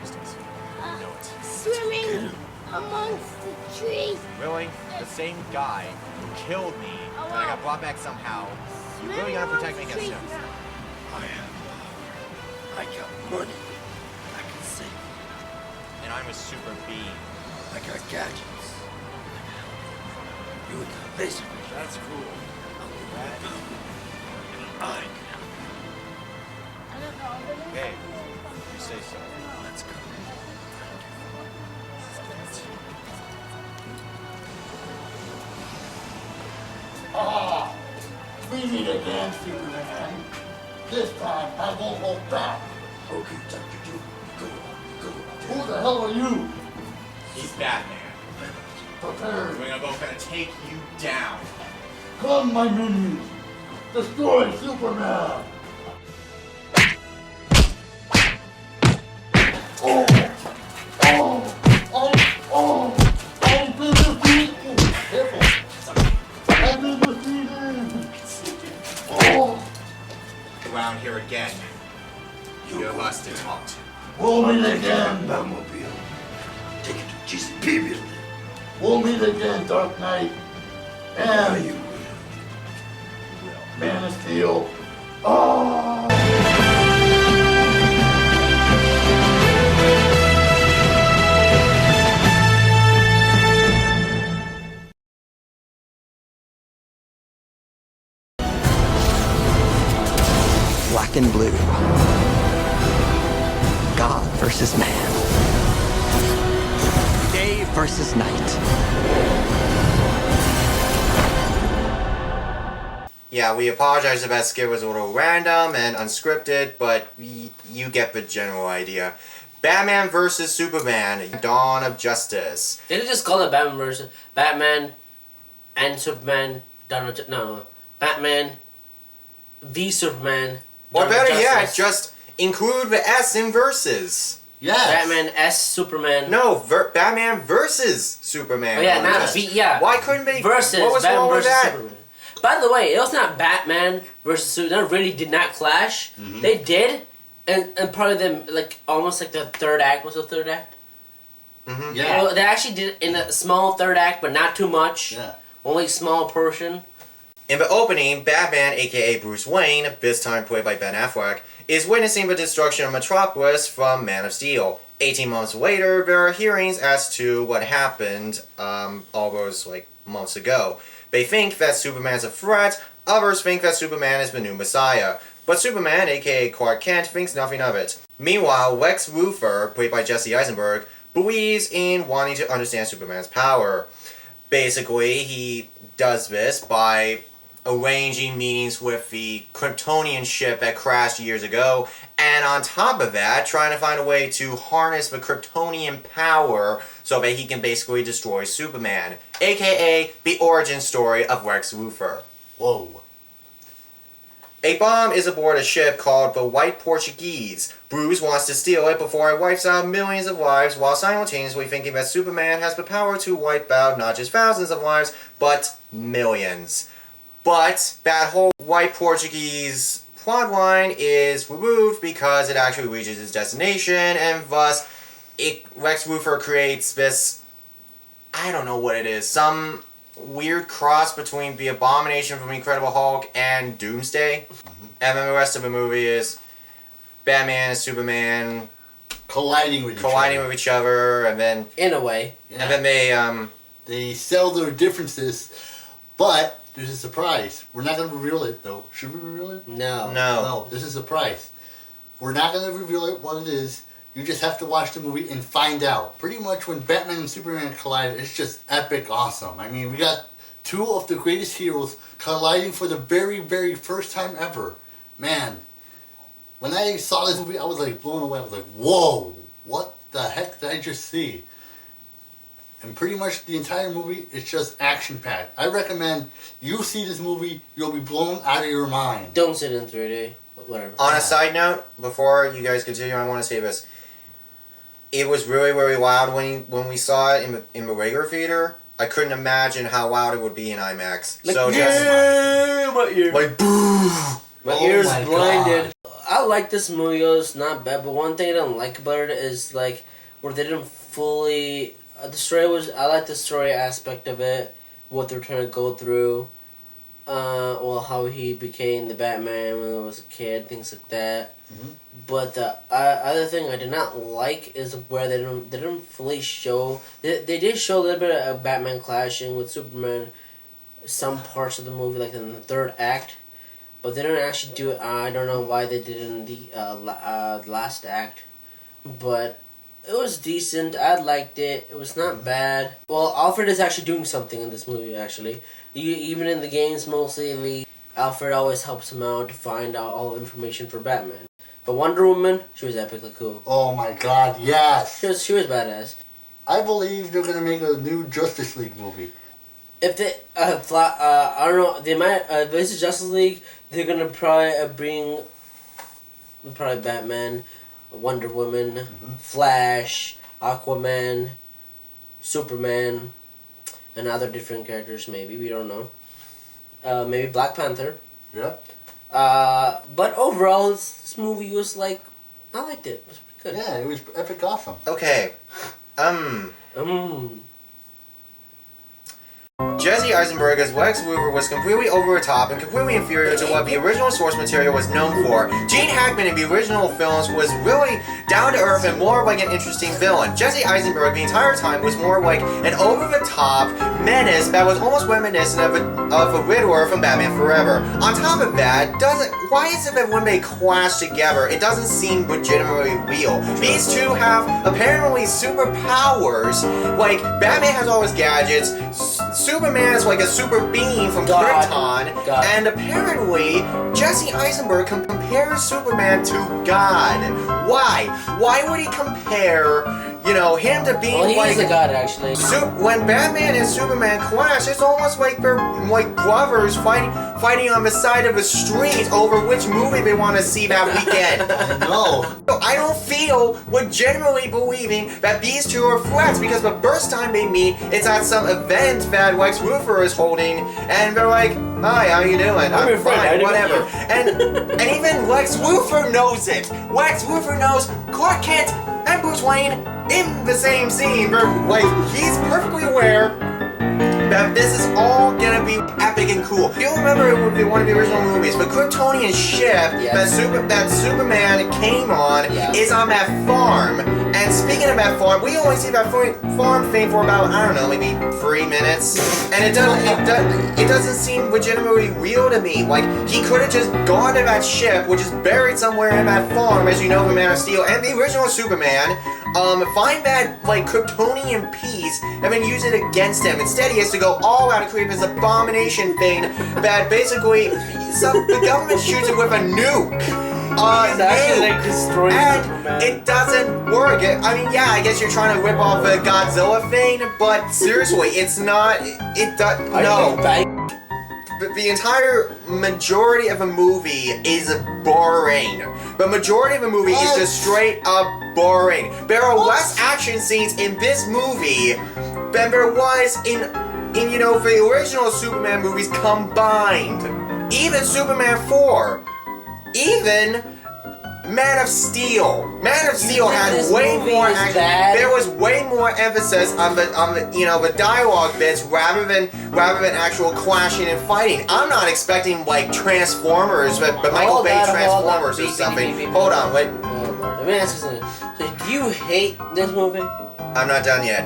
Tuesdays. You know it. Swimming amongst the trees. Really? The same guy who killed me and I got brought back somehow. You really gonna protect me against him? I am. I got money. I can save you. And I'm a super being. I got gadgets. You got laser vision. That's cool. I Hey, you say so. Let's go. Ah, we meet again, Superman. This time I won't hold back. Okay, Dr. Doom. Go on. Who the hell are you? He's Batman. Prepare. We're both gonna take you down. Come, my minions. Destroy Superman. Oh, oh, oh, oh. I've been defeated. Careful. I've been defeated. Oh. Around here again. You have us to talk to. We'll meet again. Batmobile. Take it to GCP building. We'll meet again, Dark Knight. Yeah, And you will. Man of Steel. Oh! Black and blue. God versus man. Day versus night. Yeah, we apologize if that skit was a little random and unscripted, but you get the general idea. Batman vs. Superman, Dawn of Justice. They just call it Batman versus Batman and Superman. No, Batman v Superman. Or Dawn of better yet, Justice. just include the S in versus. Yes. Batman S Superman. No, Batman versus Superman. Oh yeah, Dawn of not Justice. V. Yeah. Why couldn't they? Versus What was Batman wrong with versus that? Superman. By the way, it was not Batman versus Superman. They really did not clash. They did, and probably them like almost like the third act was the third act. Yeah. Well, they actually did it in a small third act, but not too much. Yeah. Only small portion. In the opening, Batman, aka Bruce Wayne, this time played by Ben Affleck, is witnessing the destruction of Metropolis from Man of Steel. 18 months later, there are hearings as to what happened all those months ago. They think that Superman's a threat, others think that Superman is the new Messiah. But Superman, aka Clark Kent, thinks nothing of it. Meanwhile, Lex Luthor, played by Jesse Eisenberg, believes in wanting to understand Superman's power. Basically, he does this by arranging meetings with the Kryptonian ship that crashed years ago, and on top of that, trying to find a way to harness the Kryptonian power so that he can basically destroy Superman, aka the origin story of Lex Luthor. Whoa. A bomb is aboard a ship called the White Portuguese. Bruce wants to steal it before it wipes out millions of lives, while simultaneously thinking that Superman has the power to wipe out not just thousands of lives, but millions. But that whole White Portuguese plotline is removed because it actually reaches its destination, and thus Lex Luthor creates this, I don't know what it is, some weird cross between the Abomination from Incredible Hulk and Doomsday. And then the rest of the movie is Batman and Superman Colliding with each other, and then In a way. Yeah. and then They sell their differences, but there's a surprise. We're not going to reveal it, though. Should we reveal it? No. No, this is a surprise. We're not going to reveal it, what it is. You just have to watch the movie and find out. Pretty much when Batman and Superman collide, it's just epic awesome. I mean, we got two of the greatest heroes colliding for the very, very first time ever. Man, when I saw this movie, I was like blown away. I was like, whoa, what the heck did I just see? And pretty much the entire movie is just action-packed. I recommend you see this movie, you'll be blown out of your mind. Don't sit in 3D. Whatever. on a side note, before you guys continue, I want to say this. It was really, really loud when we saw it in the regular theater. I couldn't imagine how loud it would be in IMAX. Like, So yeah, just my ear. like boo. My Oh ears my blinded. I like this movie. It's not bad, but one thing I don't like about it is like where they didn't fully. The story was. I like the story aspect of it, what they're trying to go through. Well, how he became the Batman when he was a kid, things like that. Mhm. But the other thing I did not like is where they didn't fully show. They did show a little bit of Batman clashing with Superman, some parts of the movie, like in the third act, but they didn't actually do it. I don't know why they did it in the last act, but it was decent. I liked it. It was not bad. Well, Alfred is actually doing something in this movie. Actually, even in the games, mostly Alfred always helps him out to find out all the information for Batman. But Wonder Woman, she was epically cool. Oh my god, yes! She was badass. I believe they're gonna make a new Justice League movie. If they, I don't know, they might, if this is Justice League, they're gonna probably bring, Batman, Wonder Woman, Flash, Aquaman, Superman, and other different characters, maybe, we don't know. Maybe Black Panther. Yep. But overall, this movie was like, I liked it. It was pretty good. Yeah, it was epic awesome. Okay. Jesse Eisenberg as Lex Luthor was completely over the top and completely inferior to what the original source material was known for. Gene Hackman in the original films was really down to earth and more like an interesting villain. Jesse Eisenberg the entire time was more like an over-the-top menace that was almost reminiscent of a Riddler from Batman Forever. On top of that, why is it that when they clash together, it doesn't seem legitimately real? These two have apparently superpowers. Like, Batman has all his gadgets, Superman is like a super being from Krypton, and apparently Jesse Eisenberg can compare Superman to God. Why? Why would he compare, him to being Well, like he's a god, actually. when Batman and Superman clash, it's almost like they're like brothers fighting on the side of a street over which movie they want to see that weekend. No. I don't feel legitimately believing that these two are friends because the first time they meet, it's at some event that Lex Luthor is holding, and they're like, "Hi, how you doing? I'm your friend, I fine, didn't whatever." know And even Lex Luthor knows it. Lex Luthor knows Clark Kent and Bruce Wayne in the same scene. Like, he's perfectly aware that this is all gonna be epic and cool. You'll remember it would be one of the original movies, but Kryptonian ship that Superman came on is on that farm. And speaking of that farm, we only see that farm thing for about, I don't know, maybe 3 minutes. And it doesn't seem legitimately real to me. Like, he could have just gone to that ship, which is buried somewhere in that farm, as you know from Man of Steel, and the original Superman, find that, like, Kryptonian piece, and then use it against him. Instead, he has to go all out and create this abomination thing that basically, the government shoots it with a nuke. And it doesn't work. I guess you're trying to rip off a Godzilla thing, but seriously, it's not. It does no. The entire majority of a movie is boring. The majority of a movie is just straight up boring. There are less action scenes in this movie than there was in the original Superman movies combined. Even Superman 4. Even Man of Steel. Man of Steel had way more action. There was way more emphasis on the dialogue bits rather than actual clashing and fighting. I'm not expecting like Transformers, but Michael Bay Transformers or something. Hold on, wait. Let me ask you something. So, do you hate this movie? I'm not done yet.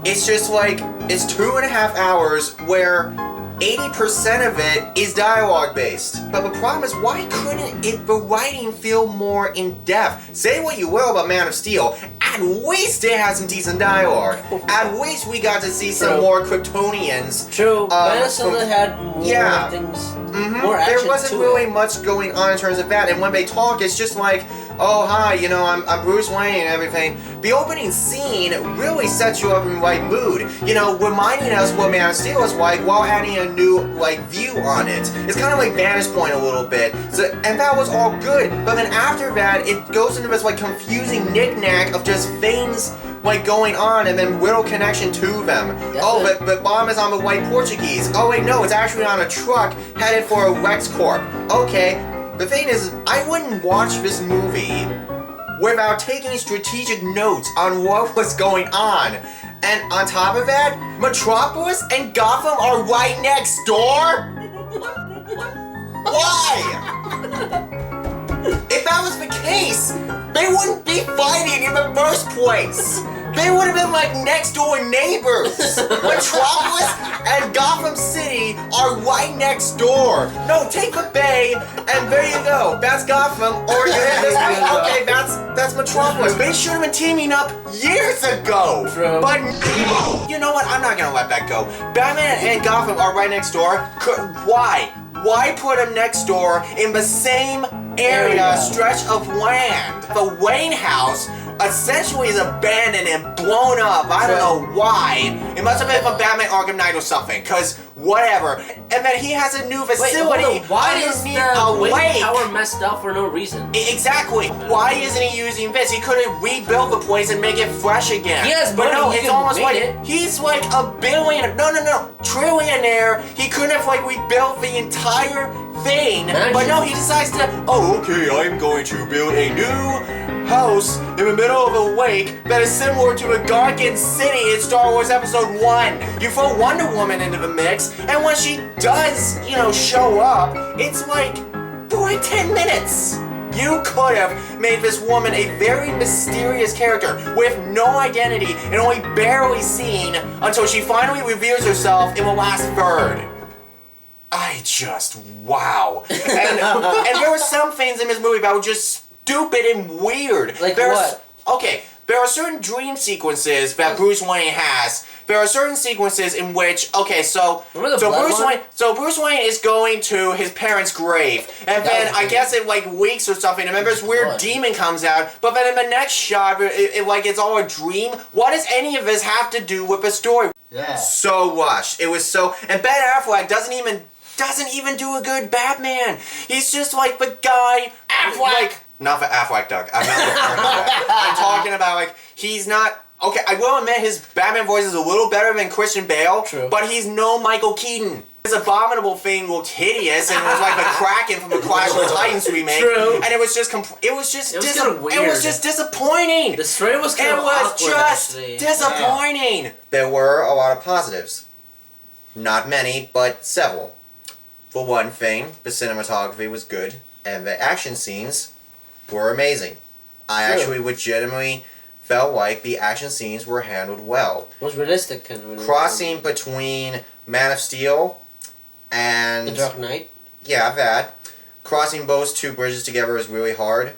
It's just like it's 2.5 hours where 80% of it is dialogue based. But the problem is, why couldn't the writing feel more in depth? Say what you will about Man of Steel, at least it had some decent dialogue. At least we got to see some more Kryptonians. True. Man of Steel had more things. More action. There wasn't really much going on in terms of that, and when they talk, it's just like, oh hi, I'm Bruce Wayne and everything. The opening scene really sets you up in the right mood, reminding us what Man of Steel is like while adding a new view on it. It's kind of like Vantage Point a little bit. So, and that was all good, but then after that, it goes into this confusing knick-knack of just things going on and then little connection to them. But Bomb is on the white Portuguese. Oh wait, no, it's actually on a truck headed for a Lex Corp. Okay. The thing is, I wouldn't watch this movie without taking strategic notes on what was going on. And on top of that, Metropolis and Gotham are right next door? Why? If that was the case, they wouldn't be fighting in the first place. They would have been like next door neighbors. Metropolis and Gotham City are right next door. No, take the bay, and there you go. That's Gotham, or okay, that's Metropolis. They should have been teaming up years ago. True. But you know what? I'm not gonna let that go. Batman and Gotham are right next door. Why? Why put them next door in the same area, stretch of land? The Wayne house essentially is abandoned and blown up. I don't know why. It must have been from Batman Arkham Knight or something, because whatever. And then he has a new facility. Wait, why is underneath the a Wayne lake. Tower messed up for no reason? Exactly. Why isn't he using this? He could have rebuilt the place and make it fresh again. He has but money, no, he it's can almost make like it. he's like a billionaire. No, trillionaire. He couldn't have like rebuilt the entire thing. Imagine. But no, he decides to. Oh, okay. I'm going to build a new house in the middle of a lake that is similar to a Gargan City in Star Wars Episode 1. You throw Wonder Woman into the mix, and when she does, show up, it's like for like 10 minutes. You could have made this woman a very mysterious character with no identity and only barely seen until she finally reveals herself in the last third. Wow. And there were some things in this movie that were just stupid and weird. Like There's- what? Okay, there are certain dream sequences that Bruce Wayne has. There are certain sequences in which, Remember the blood one? Bruce Wayne is going to his parents' grave, and That then was I weird. guess in like weeks or something, remember this weird Blood. demon comes out, but then in the next shot, it's all a dream. What does any of this have to do with the story? Yeah. So rushed. It was so, and Ben Affleck doesn't even do a good Batman. He's just like the guy. Affleck. Like, not the Affleck duck. I'm not referring to that. I'm talking about like he's not. Okay, I will admit his Batman voice is a little better than Christian Bale, True. but he's no Michael Keaton. His abominable thing looked hideous, and it was like the Kraken from the Clash of the Titans remake. True. And it was just kinda it weird. was just disappointing. The story was kind It of was awkward, just actually. disappointing. There were a lot of positives. Not many, but several. For one thing, the cinematography was good, and the action scenes were amazing. I True. actually legitimately felt like the action scenes were handled well. It was realistic, kind of. Crossing between Man of Steel and The Dark Knight. yeah, that. Crossing those two bridges together is really hard,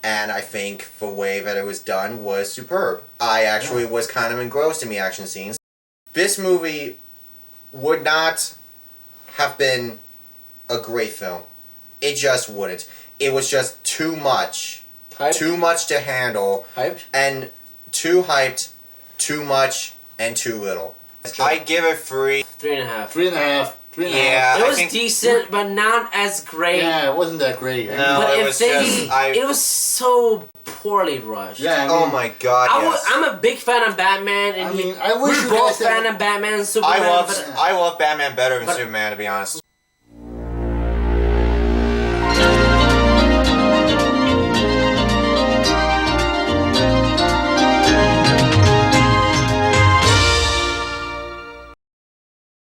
and I think the way that it was done was superb. I actually was kind of engrossed in the action scenes. This movie would not have been a great film. It just wouldn't. It was just too much. Hyped? Too much to handle, Hyped? and too hyped, too much, and too little. I give it 3. 3.5. 3.5. 3.5. Yeah. It I was think- decent, but not as great. Yeah, it wasn't that great. No. But it if was they, just- it was so poorly rushed. Yeah, I mean, Oh my god, yes. I'm a big fan of Batman, and I mean, I wish we're you both guys had- fan of Batman and Superman. I love Batman better than but- Superman, to be honest.